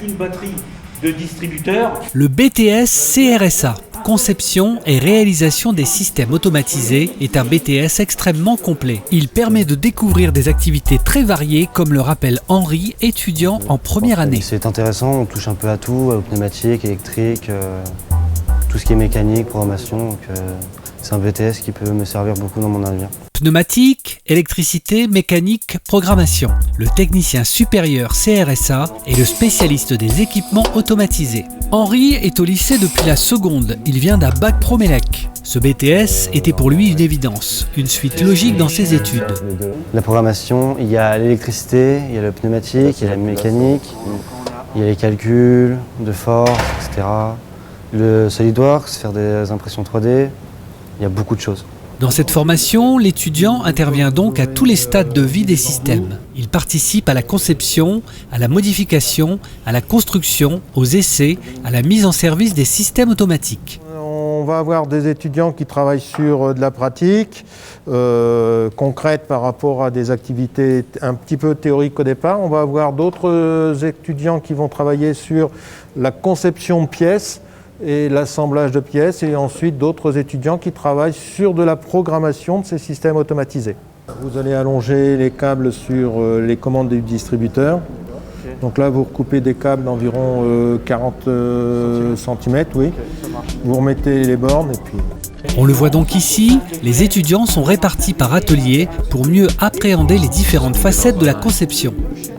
une batterie de distributeurs. Le BTS CRSA, conception et réalisation des systèmes automatisés, est un BTS extrêmement complet. Il permet de découvrir des activités très variées, comme le rappelle Henri, étudiant en première année. C'est intéressant, on touche un peu à tout, pneumatique, électrique, tout ce qui est mécanique, programmation. Donc, c'est un BTS qui peut me servir beaucoup dans mon avenir. Pneumatique, électricité, mécanique, programmation. Le technicien supérieur CRSA est le spécialiste des équipements automatisés. Henri est au lycée depuis la seconde. Il vient d'un bac pro Mélec. Ce BTS était pour lui une évidence, une suite logique dans ses études. La programmation, il y a l'électricité, il y a le pneumatique, il y a la mécanique, il y a les calculs de force, etc. Le SolidWorks, faire des impressions 3D, il y a beaucoup de choses. Dans cette formation, l'étudiant intervient donc à tous les stades de vie des systèmes. Il participe à la conception, à la modification, à la construction, aux essais, à la mise en service des systèmes automatiques. On va avoir des étudiants qui travaillent sur de la pratique concrète par rapport à des activités un petit peu théoriques au départ. On va avoir d'autres étudiants qui vont travailler sur la conception de pièces et l'assemblage de pièces, et ensuite d'autres étudiants qui travaillent sur de la programmation de ces systèmes automatisés. Vous allez allonger les câbles sur les commandes du distributeur. Donc là, vous recoupez des câbles d'environ 40 cm, oui. Vous remettez les bornes et puis... On le voit donc ici, les étudiants sont répartis par atelier pour mieux appréhender les différentes facettes de la conception.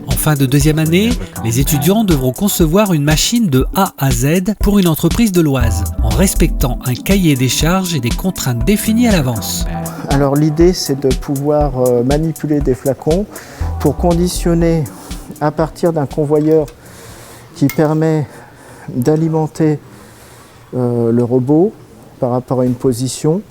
En fin de deuxième année, les étudiants devront concevoir une machine de A à Z pour une entreprise de l'Oise, en respectant un cahier des charges et des contraintes définies à l'avance. Alors l'idée, c'est de pouvoir manipuler des flacons pour conditionner à partir d'un convoyeur qui permet d'alimenter le robot par rapport à une position,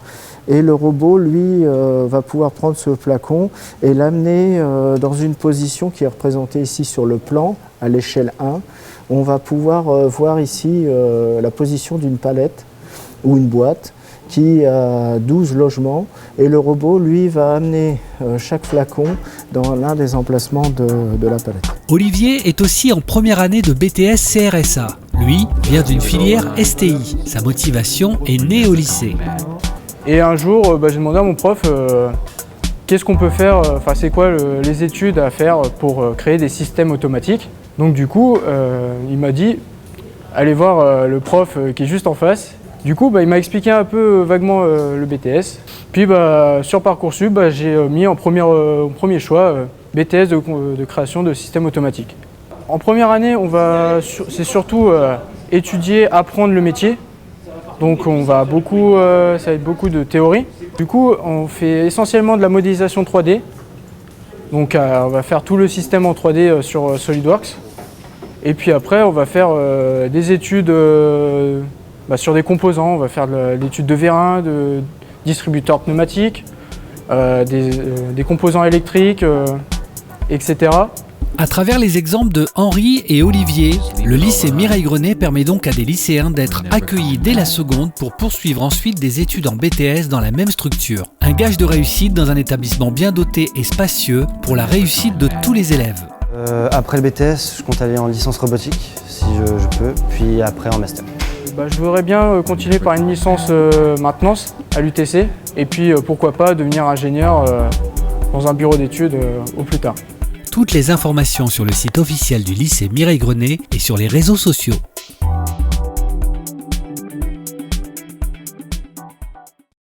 et le robot lui va pouvoir prendre ce flacon et l'amener dans une position qui est représentée ici sur le plan à l'échelle 1. On va pouvoir voir ici la position d'une palette ou une boîte qui a 12 logements, et le robot lui va amener chaque flacon dans l'un des emplacements de la palette. Olivier est aussi en première année de BTS CRSA. Lui vient d'une filière STI. Sa motivation est née au lycée. Et un jour, j'ai demandé à mon prof qu'est-ce qu'on peut faire, c'est quoi les études à faire pour créer des systèmes automatiques. Donc du coup, il m'a dit, allez voir le prof qui est juste en face. Du coup, il m'a expliqué un peu vaguement le BTS. Puis sur Parcoursup, j'ai mis en premier choix BTS de création de systèmes automatiques. En première année, c'est surtout étudier, apprendre le métier. Donc ça va être beaucoup de théorie. Du coup, on fait essentiellement de la modélisation 3D. Donc on va faire tout le système en 3D sur SolidWorks. Et puis après, on va faire des études sur des composants. On va faire l'étude de vérins, de distributeurs pneumatiques, des composants électriques, etc. À travers les exemples de Henri et Olivier, le lycée Mireille-Grenet permet donc à des lycéens d'être accueillis dès la seconde pour poursuivre ensuite des études en BTS dans la même structure. Un gage de réussite dans un établissement bien doté et spacieux pour la réussite de tous les élèves. Après le BTS, je compte aller en licence robotique, si je peux, puis après en master. Je voudrais bien continuer par une licence maintenance à l'UTC, et puis pourquoi pas devenir ingénieur dans un bureau d'études au plus tard. Toutes les informations sur le site officiel du lycée Mireille-Grenet et sur les réseaux sociaux.